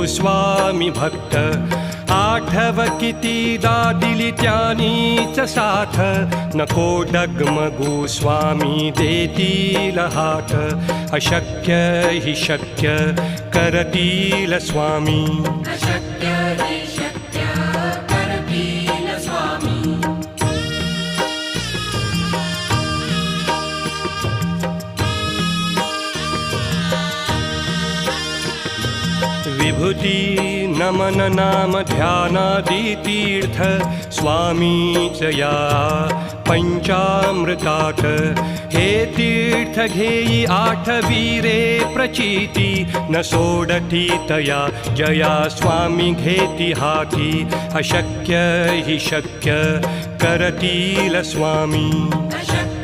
स्वामी भक्त आठव कितीदा दिली त्यानीच साथ नको डगमगू स्वामी देतील हात अशक्य हि शक्य करतील स्वामी अशक्य हि शक्य करतील स्वामी विभूती नमन नाम ध्यानादि तीर्थ स्वामीच या पंचामृतात हे तीर्थ घेई आठवीरे प्रचिती न सोडती तया जया स्वामी घेती हाती अशक्य हि शक्य करतील स्वामी अशक्य